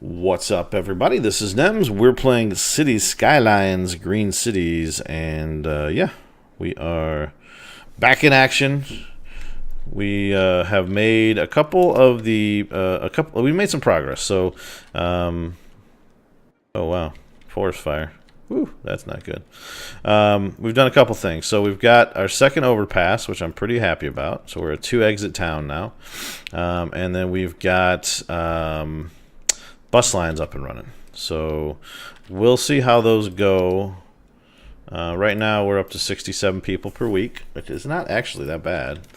What's up, everybody? This is Nems. We're playing City Skylines, Green Cities, and yeah, we are back in action. We have made a couple of we made some progress. So, oh wow, forest fire. Woo, that's not good. We've done a couple things. So we've got our second overpass, which I'm pretty happy about. So we're a 2-exit town now, and then we've got bus lines up and running. So we'll see how those go. Right now we're up to 67 people per week, which is not actually that bad.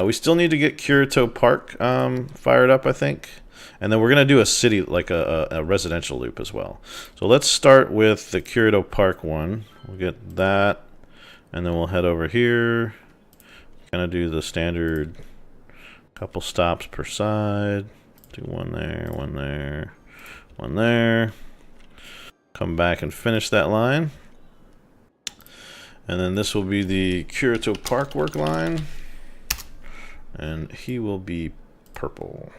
We still need to get Curito Park fired up, I think. And then we're going to do a city, like a residential loop as well. So let's start with the Curito Park one. We'll get that. And then we'll head over here. Kind of do the standard couple stops per side. Do one there, one there, one there. Come back and finish that line. And then this will be the Curito Park work line. And he will be purple.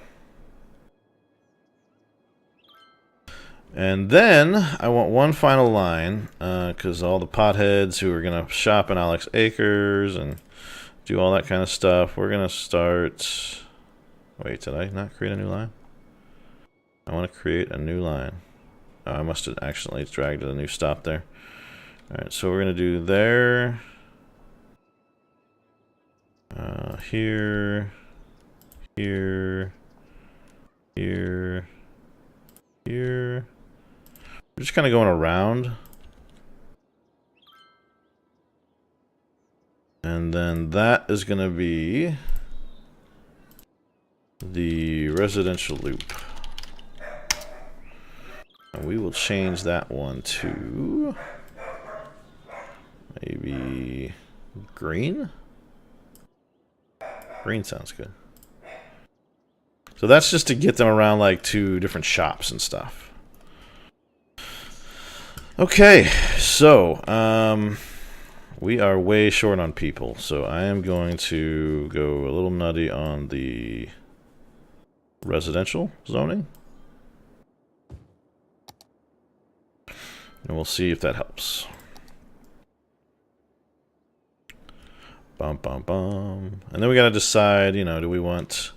And then I want one final line, because all the potheads who are going to shop in Alex Acres and do all that kind of stuff, we're going to start... Wait, did I not create a new line? I want to create a new line. Oh, I must have accidentally dragged a new stop there. Alright, so we're going to do there, here, here, here, here. We're just kind of going around. And then that is going to be the residential loop. And we will change that one to maybe green? Green sounds good. So that's just to get them around like to different shops and stuff. Okay, so we are way short on people, so I am going to go a little nutty on the residential zoning. And we'll see if that helps. Bum, bum, bum. And then we got to decide, you know, do we want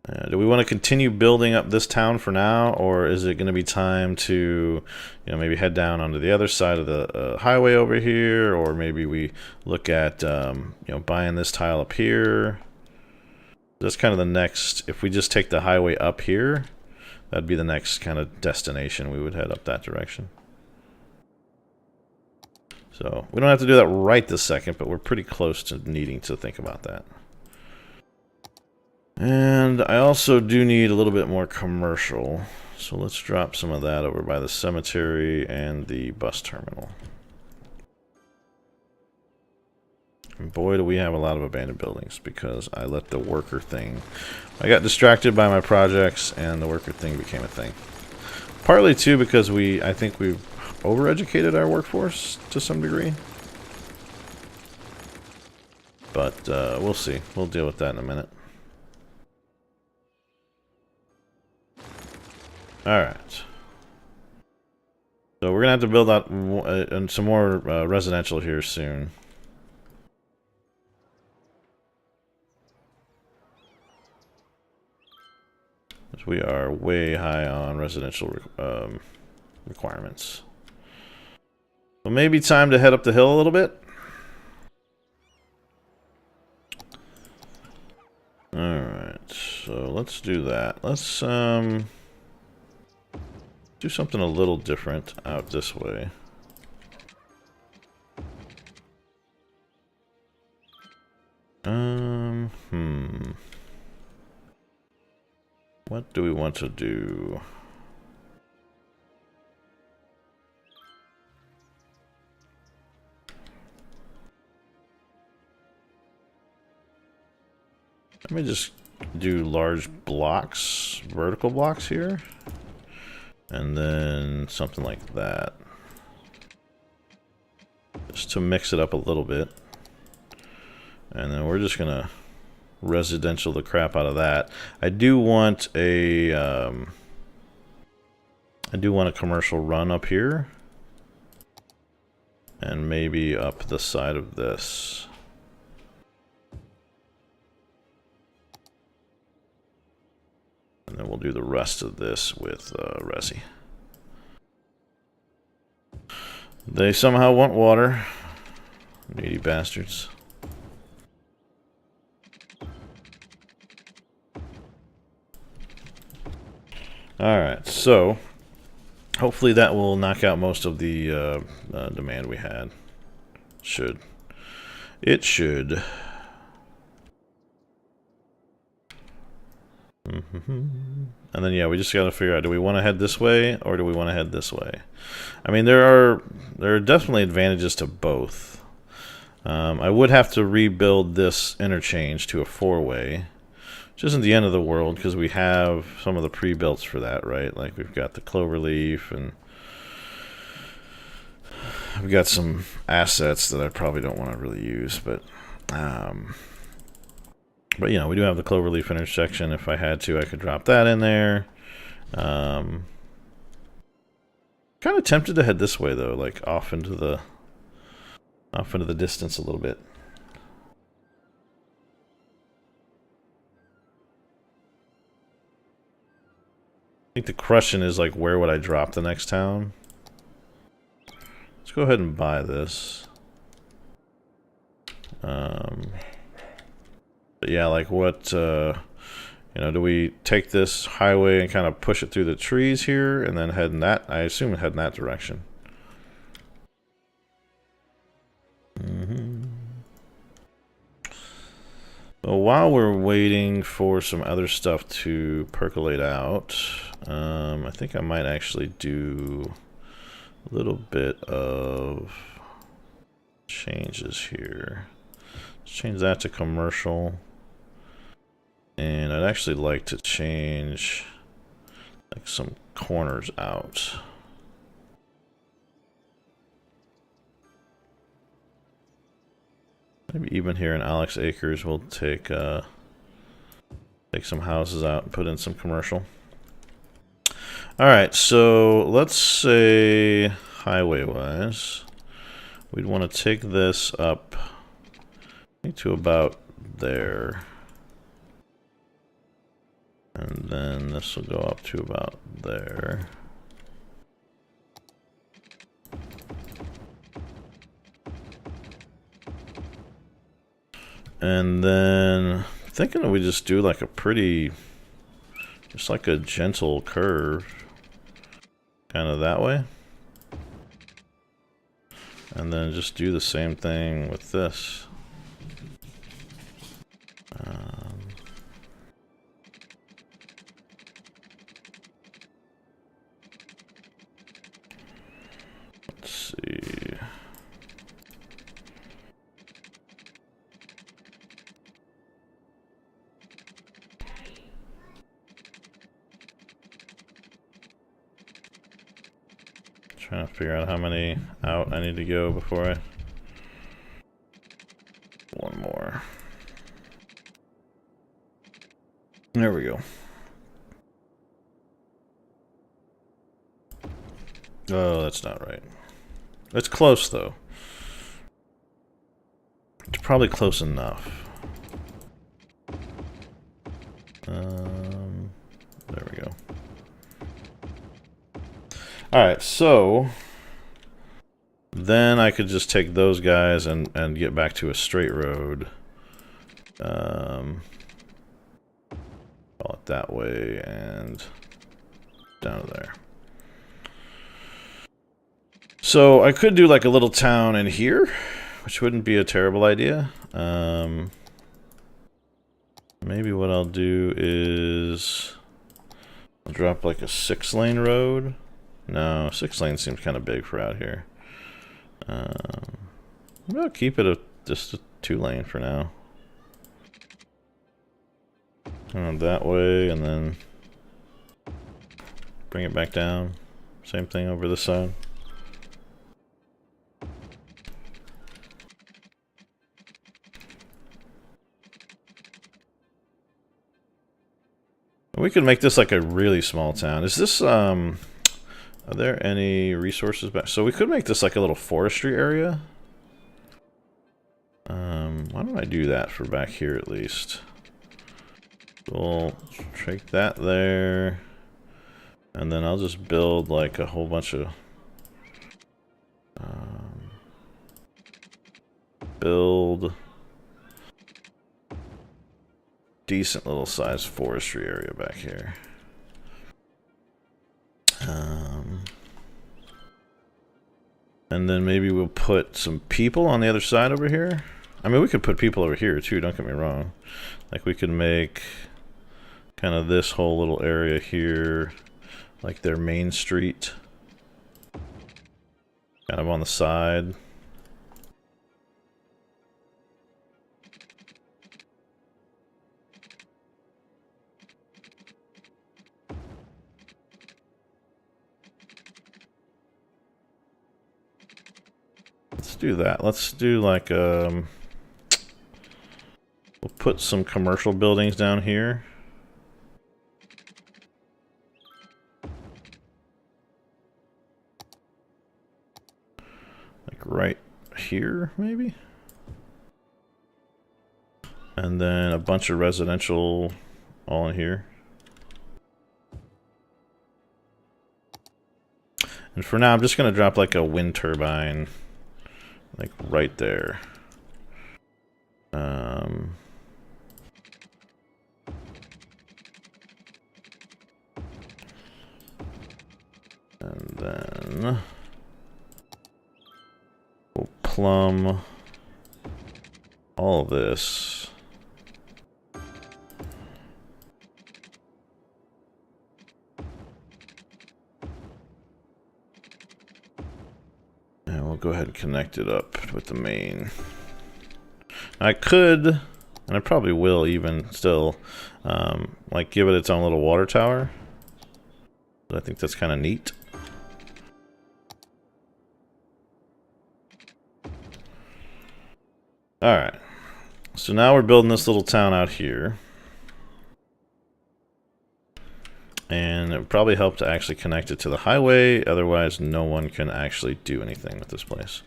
to continue building up this town for now, or is it going to be time to, you know, maybe head down onto the other side of the highway over here, or maybe we look at, you know, buying this tile up here. That's kind of the next, if we just take the highway up here, that'd be the next kind of destination. We would head up that direction. So we don't have to do that right this second, but we're pretty close to needing to think about that. And I also do need a little bit more commercial. So let's drop some of that over by the cemetery and the bus terminal. And boy, do we have a lot of abandoned buildings because I let the worker thing... I got distracted by my projects and the worker thing became a thing. Partly too because I think we've overeducated our workforce to some degree. But we'll see. We'll deal with that in a minute. Alright. So we're going to have to build out some more residential here soon. We are way high on residential requirements. So maybe time to head up the hill a little bit. Alright, so let's do that. Let's do something a little different out this way. What do we want to do? Let me just do large blocks, vertical blocks here. And then something like that. Just to mix it up a little bit. And then we're just gonna residential the crap out of that. I do want a I do want a commercial run up here. And maybe up the side of this. And then we'll do the rest of this with Resi. They somehow want water. Needy bastards. Alright, so hopefully that will knock out most of the demand we had. Should. It should. And then, yeah, we just got to figure out, do we want to head this way or do we want to head this way? I mean, there are definitely advantages to both. I would have to rebuild this interchange to a four-way, which isn't the end of the world because we have some of the pre-builts for that, right? Like we've got the cloverleaf and we've got some assets that I probably don't want to really use, but you know, we do have the cloverleaf intersection. If I had to, I could drop that in there. Kind of tempted to head this way though, like off into the distance a little bit. I think the question is like, where would I drop the next town? Let's go ahead and buy this. But yeah, like what, you know, do we take this highway and kind of push it through the trees here and then head in that, I assume head in that direction. Well, while we're waiting for some other stuff to percolate out, I think I might actually do a little bit of changes here. Let's change that to commercial. And I'd actually like to change like some corners out. Maybe even here in Alex Acres, we'll take some houses out and put in some commercial. All right, so let's say highway-wise, we'd want to take this up to about there. And then this will go up to about there. And then I'm thinking that we just do like a pretty, just like a gentle curve, kind of that way. And then just do the same thing with this. Let's see. Trying to figure out how many out I need to go before I... One more. There we go. Oh, that's not right. It's close, though. It's probably close enough. There we go. Alright, so... Then I could just take those guys and get back to a straight road. Call it that way and down to there. So I could do like a little town in here, which wouldn't be a terrible idea. Maybe what I'll do is I'll drop like a 6-lane road. No, 6 lane seems kind of big for out here. I'll keep it just a 2-lane for now. That way, and then bring it back down. Same thing over this side. We could make this like a really small town. Is this Are there any resources back? So we could make this like a little forestry area. Why don't I do that for back here at least? We'll take that there. And then I'll just build like a whole bunch of... build... decent little sized forestry area back here. And then maybe we'll put some people on the other side over here. I mean, we could put people over here too, don't get me wrong. Like we could make kind of this whole little area here like their main street. Kind of on the side. Let's do that. Let's do like we'll put some commercial buildings down here. Like right here, maybe? And then a bunch of residential all in here. And for now, I'm just going to drop like a wind turbine like right there. And then we'll plumb all of this. And we'll go ahead and connect it up with the main. I could, and I probably will even still, like give it its own little water tower. But I think that's kind of neat. Alright, so now we're building this little town out here. And it would probably help to actually connect it to the highway, otherwise no one can actually do anything with this place.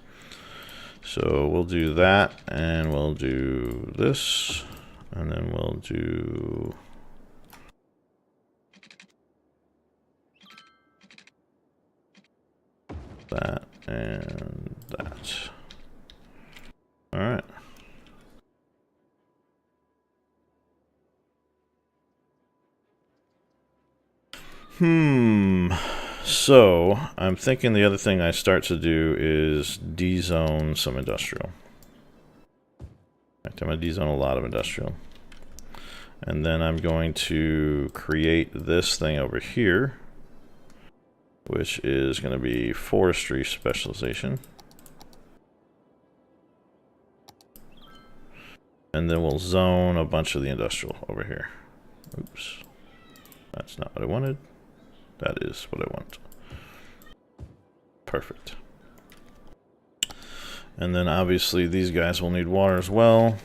So we'll do that, and we'll do this, and then we'll do... that, and that. Alright. So, I'm thinking the other thing I start to do is de-zone some industrial. In fact, I'm going to de-zone a lot of industrial. And then I'm going to create this thing over here, which is going to be forestry specialization. And then we'll zone a bunch of the industrial over here. Oops. That's not what I wanted. That is what I want. Perfect. And then obviously these guys will need water as well.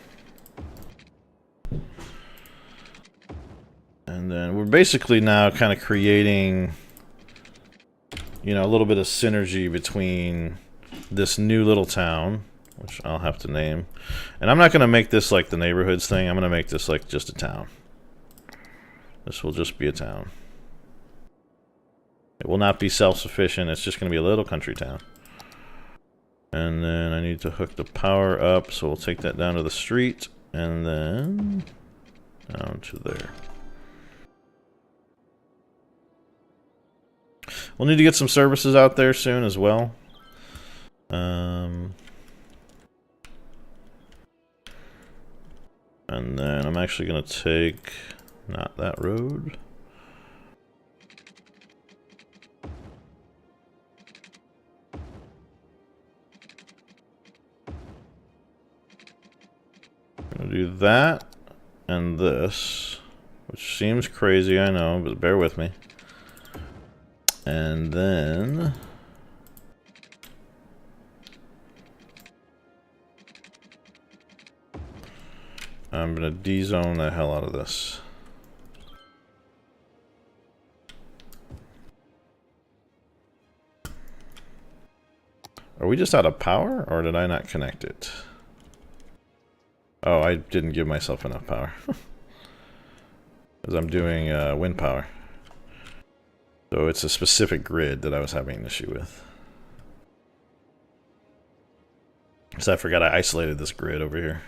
And then we're basically now kind of creating, you know, a little bit of synergy between this new little town, which I'll have to name. And I'm not going to make this like the neighborhoods thing. I'm going to make this like just a town. This will just be a town. It will not be self-sufficient. It's just going to be a little country town. And then I need to hook the power up, so we'll take that down to the street, and then down to there. We'll need to get some services out there soon as well. And then I'm actually going to take, not that road. I'm going to do that and this, which seems crazy, I know, but bear with me. And then I'm going to de-zone the hell out of this. Are we just out of power, or did I not connect it? Oh, I didn't give myself enough power. Because I'm doing wind power. So it's a specific grid that I was having an issue with. So I forgot I isolated this grid over here.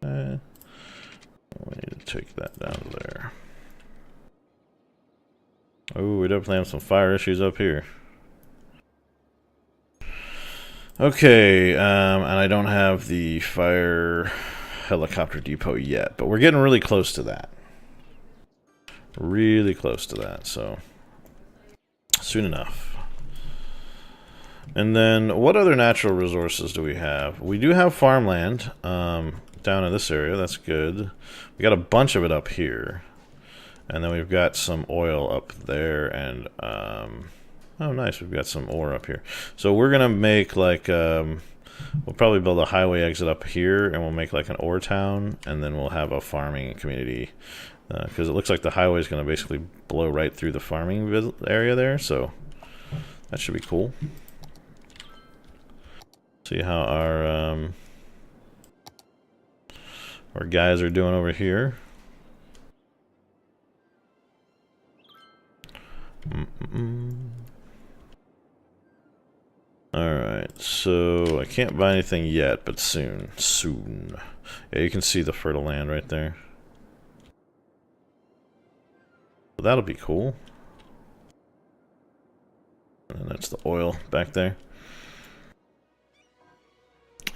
We need to take that down to there. Oh, we definitely have some fire issues up here. Okay, and I don't have the fire helicopter depot yet, but we're getting really close to that. Really close to that, so soon enough. And then, what other natural resources do we have? We do have farmland down in this area. That's good. We got a bunch of it up here. And then we've got some oil up there, and oh, nice. We've got some ore up here. So we're going to make like, we'll probably build a highway exit up here, and we'll make like an ore town, and then we'll have a farming community. Because it looks like the highway is going to basically blow right through the farming area there, so that should be cool. See how our guys are doing over here. Alright, so I can't buy anything yet, but soon. Soon. Yeah, you can see the fertile land right there. So that'll be cool. And that's the oil back there.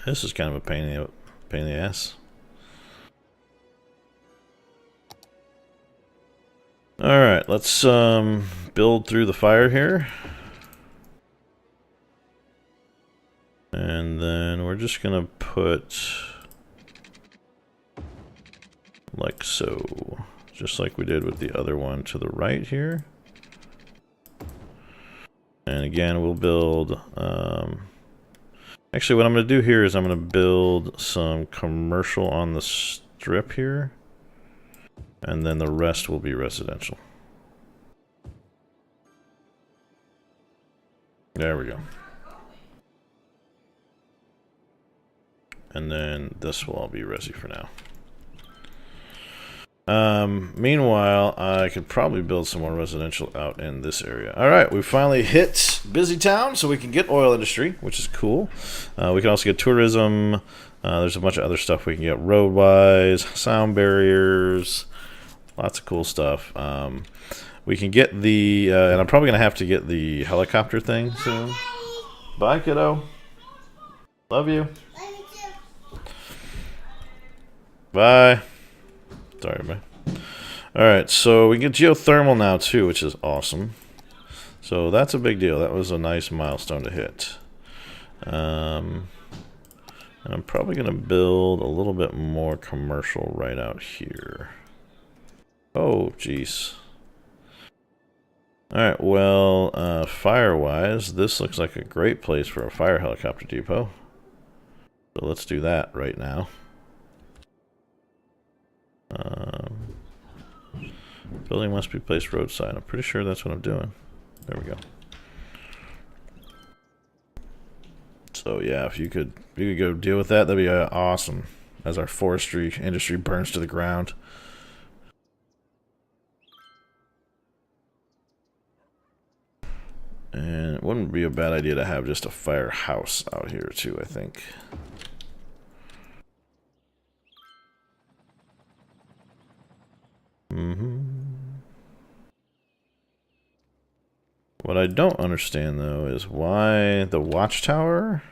This is kind of a pain in the ass. Alright, let's build through the fire here. And then we're just gonna put like so. Just like we did with the other one to the right here. And again, we'll build actually what I'm gonna do here is I'm gonna build some commercial on the strip here. And then the rest will be residential. There we go. And then this will all be resi for now. Meanwhile, I could probably build some more residential out in this area. Alright, we finally hit busy town, so we can get oil industry, which is cool. We can also get tourism. There's a bunch of other stuff we can get road-wise, sound barriers, lots of cool stuff. We can get the, and I'm probably going to have to get the helicopter thing soon. Bye, kiddo. Love you. Bye. Sorry, bye. Alright, so we get geothermal now too, which is awesome. So that's a big deal. That was a nice milestone to hit. And I'm probably going to build a little bit more commercial right out here. Oh, jeez. Alright, well, fire-wise, this looks like a great place for a fire helicopter depot. So let's do that right now. Building must be placed roadside. I'm pretty sure that's what I'm doing. There we go. So yeah, if you could go deal with that, that'd be awesome. As our forestry industry burns to the ground. And it wouldn't be a bad idea to have just a firehouse out here too, I think. What I don't understand though is why the watchtower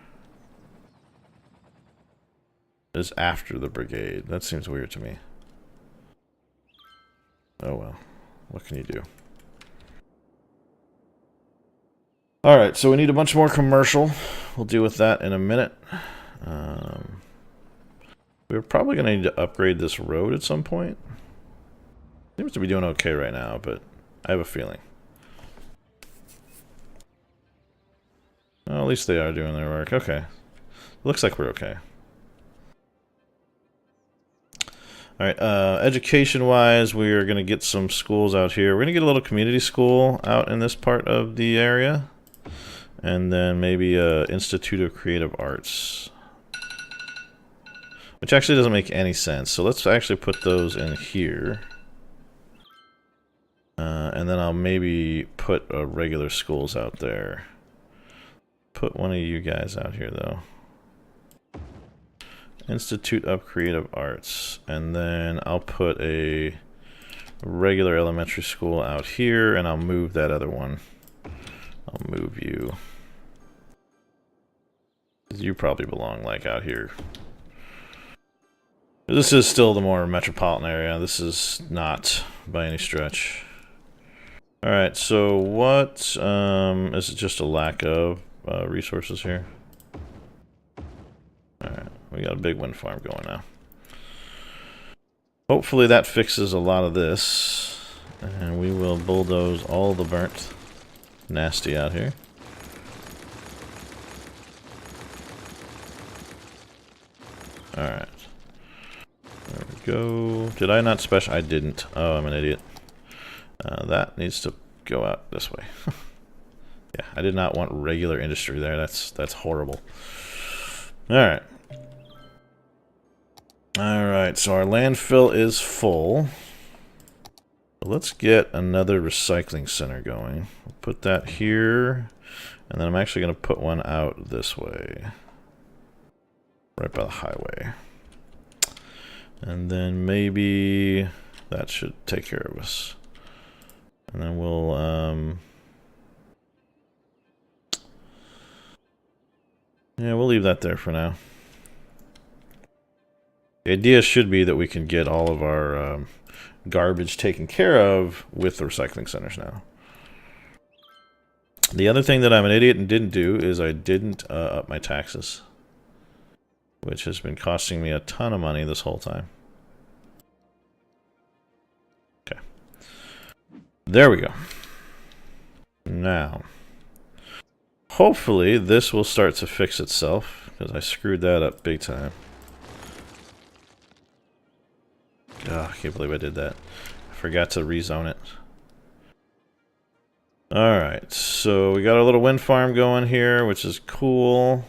is after the brigade. That seems weird to me. Oh well, what can you do? Alright, so we need a bunch more commercial. We'll deal with that in a minute. We're probably going to need to upgrade this road at some point. Seems to be doing okay right now, but I have a feeling. Well, at least they are doing their work. Okay. Looks like we're okay. All right, education-wise, we are going to get some schools out here. We're going to get a little community school out in this part of the area. And then maybe a Institute of Creative Arts. Which actually doesn't make any sense. So let's actually put those in here. And then I'll maybe put regular schools out there. Put one of you guys out here, though. Institute of Creative Arts. And then I'll put a regular elementary school out here, and I'll move that other one. I'll move you. You probably belong, like, out here. This is still the more metropolitan area. This is not by any stretch. Alright, so what, is it just a lack of resources here? Alright, we got a big wind farm going now. Hopefully that fixes a lot of this. And we will bulldoze all the burnt nasty out here. Alright. There we go. Did I not special? I didn't. Oh, I'm an idiot. That needs to go out this way. Yeah, I did not want regular industry there. That's horrible. Alright. Alright, so our landfill is full. Let's get another recycling center going. We'll put that here. And then I'm actually going to put one out this way. Right by the highway. And then maybe that should take care of us. And then we'll, yeah, we'll leave that there for now. The idea should be that we can get all of our garbage taken care of with the recycling centers now. The other thing that I'm an idiot and didn't do is I didn't up my taxes, which has been costing me a ton of money this whole time. Okay. There we go. Now, hopefully this will start to fix itself, because I screwed that up big time. Oh, I can't believe I did that. I forgot to rezone it. Alright, so we got our little wind farm going here, which is cool.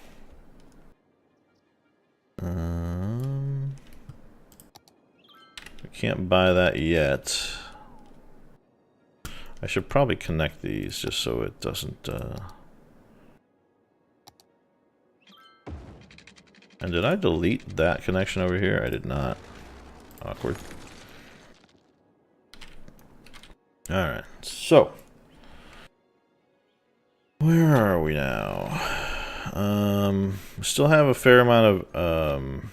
We can't buy that yet. I should probably connect these just so it doesn't... And did I delete that connection over here? I did not. Awkward. Alright, so... where are we now? We still have a fair amount of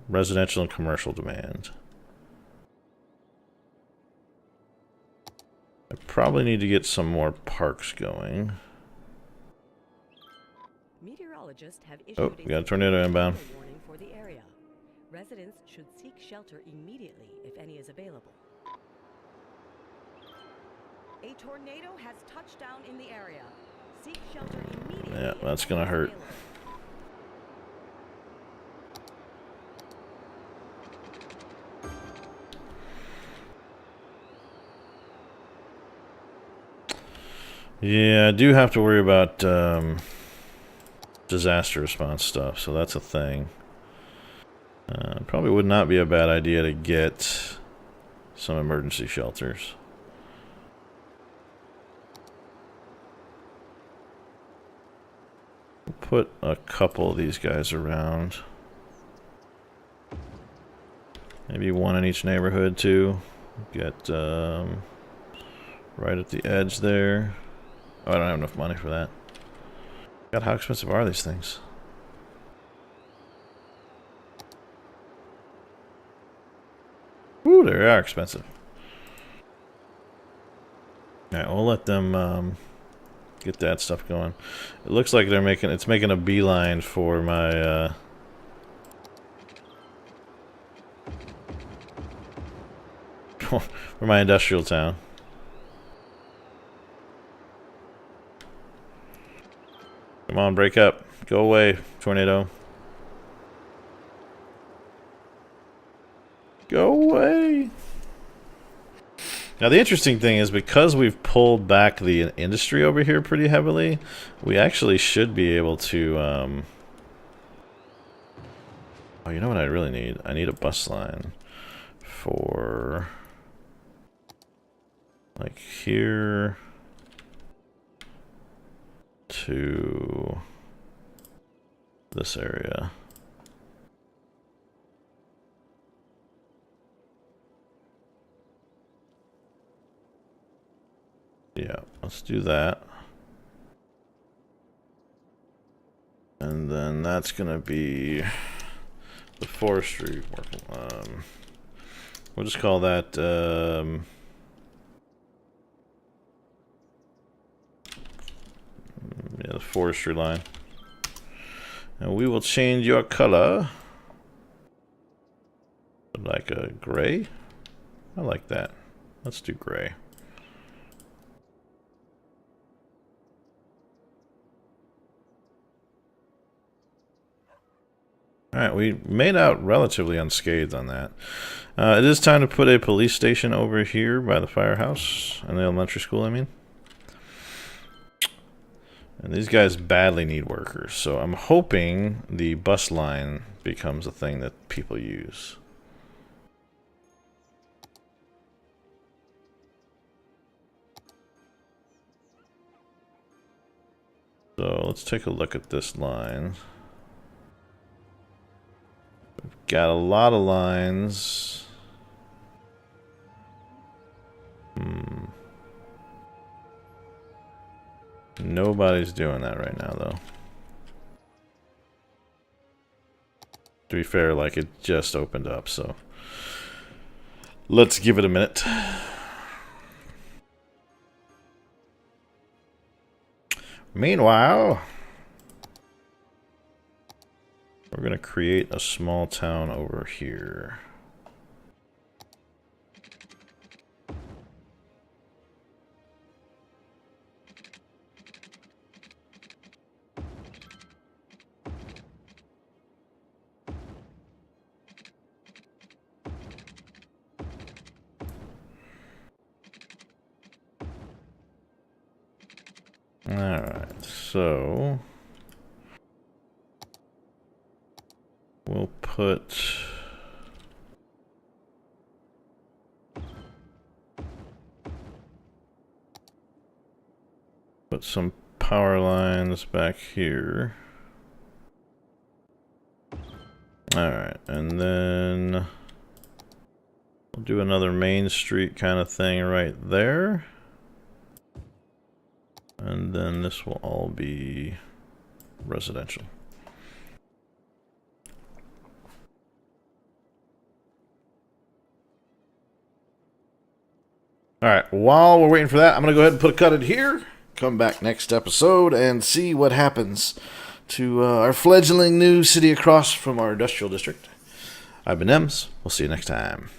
residential and commercial demand. I probably need to get some more parks going. Meteorologists have issued oh, we got a tornado inbound. warning for the area. Residents should seek shelter immediately if any is available. A tornado has touched down in the area. Seek shelter immediately. Yeah, that's gonna hurt. Yeah, I do have to worry about disaster response stuff, so that's a thing. Probably would not be a bad idea to get some emergency shelters. Put a couple of these guys around. Maybe one in each neighborhood too. Get right at the edge there. Oh, I don't have enough money for that. God, how expensive are these things? Ooh, they are expensive. Alright, we'll let them get that stuff going. It looks like they're making a beeline for my for my industrial town. Come on, break up. Go away, tornado. Go away. Now the interesting thing is, because we've pulled back the industry over here pretty heavily, we actually should be able to... Oh, you know what I really need? I need a bus line for... like here to this area. Yeah, let's do that. And then that's gonna be the forestry work. We'll just call that yeah, the forestry line. And we will change your color like a gray. I like that. Let's do gray. Alright, we made out relatively unscathed on that. It is time to put a police station over here by the firehouse, and the elementary school, I mean. And these guys badly need workers, so I'm hoping the bus line becomes a thing that people use. So let's take a look at this line. We've got a lot of lines. Nobody's doing that right now, though. To be fair, like, it just opened up, so let's give it a minute. Meanwhile, we're going to create a small town over here. Alright, so we'll put some power lines back here. Alright, and then we'll do another main street kind of thing right there. And then this will all be residential. Alright, while we're waiting for that, I'm going to go ahead and put a cut in here. Come back next episode and see what happens to our fledgling new city across from our industrial district. I've been Ems. We'll see you next time.